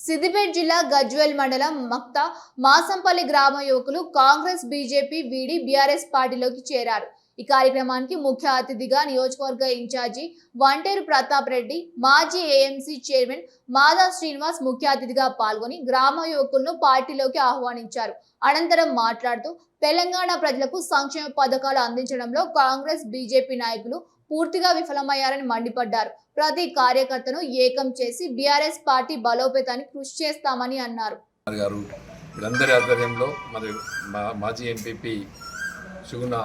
సిద్దిపేట జిల్లా గజ్వేల్ మండలం మక్తా మాసంపల్లి గ్రామ యువకులు కాంగ్రెస్ బీజేపీ వీడి బీఆర్ఎస్ పార్టీలోకి చేరారు। ఈ కార్యక్రమానికి ముఖ్య అతిథిగా నియోజకవర్గ ఇన్ఛార్జి వంటేరు ప్రతాప్ రెడ్డి, మాజీ ఏఎంసీ చైర్మన్ మాదా శ్రీనివాస్ ముఖ్య అతిథిగా పాల్గొని గ్రామ యువకులను పార్టీలోకి ఆహ్వానించారు। అనంతరం మాట్లాడుతూ తెలంగాణ ప్రజలకు సంక్షేమ పథకాలు అందించడంలో కాంగ్రెస్ బీజేపీ నాయకులు పూర్తిగా విఫలమయ్యారని మండిపడ్డారు। ప్రతి కార్యకర్తను ఏకం చేసి బీఆర్ఎస్ పార్టీ బలోపేతానికి కృషి చేస్తామని అన్నారు। వీరందరి ఆధ్వర్యంలో మరి మాజీ ఎంపీపీ సుగుణ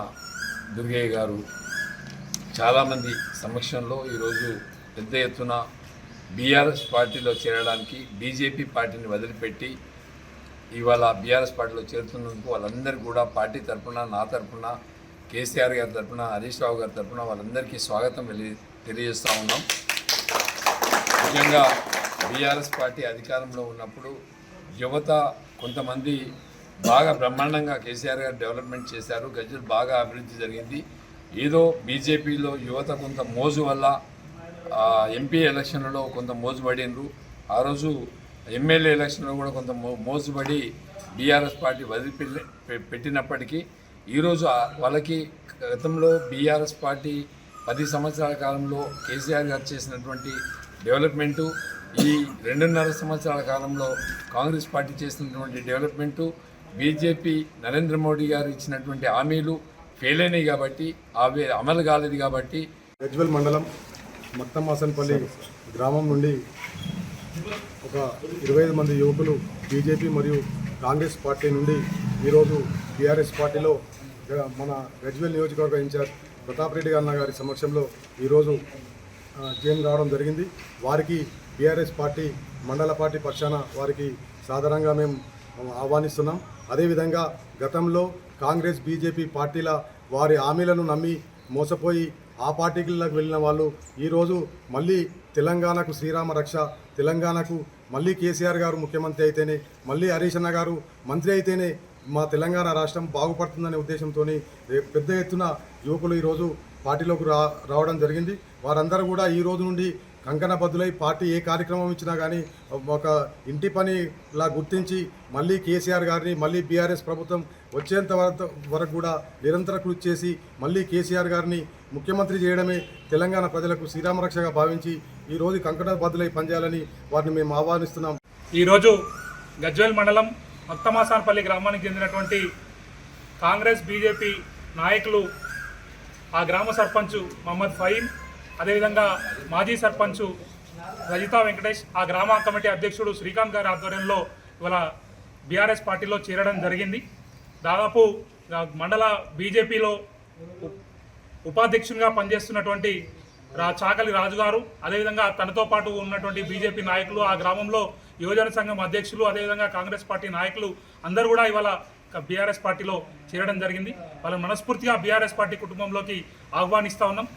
దుర్గయ్య గారు చాలామంది సమక్షంలో ఈరోజు పెద్ద ఎత్తున బీఆర్ఎస్ పార్టీలో చేరడానికి బీజేపీ పార్టీని వదిలిపెట్టి ఇవాళ బీఆర్ఎస్ పార్టీలో చేరుతున్నందుకు వాళ్ళందరూ కూడా పార్టీ తరఫున, నా తరఫున, కేసీఆర్ గారి తరఫున, హరీష్ రావు గారి తరఫున వాళ్ళందరికీ స్వాగతం తెలియజేస్తూ ఉన్నాం। ముఖ్యంగా బీఆర్ఎస్ పార్టీ అధికారంలో ఉన్నప్పుడు యువత కొంతమంది బాగా బ్రహ్మాండంగా కేసీఆర్ గారు డెవలప్మెంట్ చేశారు, గజ్వేల్ బాగా అభివృద్ధి జరిగింది। ఏదో బీజేపీలో యువత కొంత మోజు వల్ల ఎంపీ ఎలక్షన్లలో కొంత మోజుపడినరు, ఆ రోజు ఎమ్మెల్యే ఎలక్షన్లో కూడా కొంత మోజుపడి బీఆర్ఎస్ పార్టీ పెట్టినప్పటికీ ఈరోజు వాళ్ళకి గతంలో బీఆర్ఎస్ పార్టీ 10 సంవత్సరాల కాలంలో కేసీఆర్ గారు చేసినటువంటి డెవలప్మెంటు, ఈ 2.5 సంవత్సరాల కాలంలో కాంగ్రెస్ పార్టీ చేసినటువంటి డెవలప్మెంటు, బీజేపీ నరేంద్ర మోడీ గారు ఇచ్చినటువంటి హామీలు ఫెయిల్ అయినాయి కాబట్టి అవి అమలు కాలేదు కాబట్టి గజ్వేల్ మండలం మక్తా మాసంపల్లి గ్రామం నుండి ఒక 25 మంది యువకులు బీజేపీ మరియు కాంగ్రెస్ పార్టీ నుండి ఈరోజు బీఆర్ఎస్ పార్టీలో మన గజ్వేల్ నియోజకవర్గ ఇన్ఛార్జ్ ప్రతాప్ రెడ్డి గారి సమక్షంలో ఈరోజు జైన్ రావడం జరిగింది। వారికి బీఆర్ఎస్ పార్టీ మండల పార్టీ పక్షాన వారికి సాధారణంగా మేము ఆహ్వానిస్తున్నాం। అదేవిధంగా గతంలో కాంగ్రెస్ బీజేపీ పార్టీల వారి హామీలను నమ్మి మోసపోయి ఆ పార్టీలకు వెళ్ళిన వాళ్ళు ఈరోజు మళ్ళీ తెలంగాణకు శ్రీరామ రక్ష, తెలంగాణకు మళ్ళీ కేసీఆర్ గారు ముఖ్యమంత్రి అయితేనే, మళ్ళీ హరీష్ అన్న గారు మంత్రి అయితేనే మా తెలంగాణ రాష్ట్రం బాగుపడుతుందనే ఉద్దేశంతో పెద్ద ఎత్తున యువకులు ఈరోజు పార్టీలోకి రావడం జరిగింది। వారందరూ కూడా ఈ రోజు నుండి కంకణబద్దులై పార్టీ ఏ కార్యక్రమం ఇచ్చినా కానీ ఒక ఇంటి పనిలా గుర్తించి మళ్ళీ కేసీఆర్ గారిని, మళ్ళీ బీఆర్ఎస్ ప్రభుత్వం వచ్చేంత వరకు కూడా నిరంతర కృషి చేసి మళ్ళీ కేసీఆర్ గారిని ముఖ్యమంత్రి చేయడమే తెలంగాణ ప్రజలకు శ్రీరామరక్షగా భావించి ఈరోజు కంకణబద్దులై పనిచేయాలని వారిని మేము ఆహ్వానిస్తున్నాం। ఈరోజు గజ్వేల్ మండలం మక్తమాసాన్పల్లి గ్రామానికి చెందినటువంటి కాంగ్రెస్ బీజేపీ నాయకులు, ఆ గ్రామ సర్పంచ్ మహమ్మద్ ఫహీమ్, అదేవిధంగా మాజీ సర్పంచ్ రజితా వెంకటేష్, ఆ గ్రామ కమిటీ అధ్యక్షుడు శ్రీకాంత్ గారి ఆధ్వర్యంలో ఇవాళ బీఆర్ఎస్ పార్టీలో చేరడం జరిగింది। దాదాపు మండల బీజేపీలో ఉపాధ్యక్షునిగా పనిచేస్తున్నటువంటి చాకలి రాజు గారు, అదేవిధంగా తనతో పాటు ఉన్నటువంటి బీజేపీ నాయకులు, ఆ గ్రామంలో యువజన సంఘం అధ్యక్షులు, అదేవిధంగా కాంగ్రెస్ పార్టీ నాయకులు అందరూ కూడా ఇవాళ బీఆర్ఎస్ పార్టీలో చేరడం జరిగింది। వాళ్ళని మనస్ఫూర్తిగా బీఆర్ఎస్ పార్టీ కుటుంబంలోకి ఆహ్వానిస్తూ ఉన్నాం।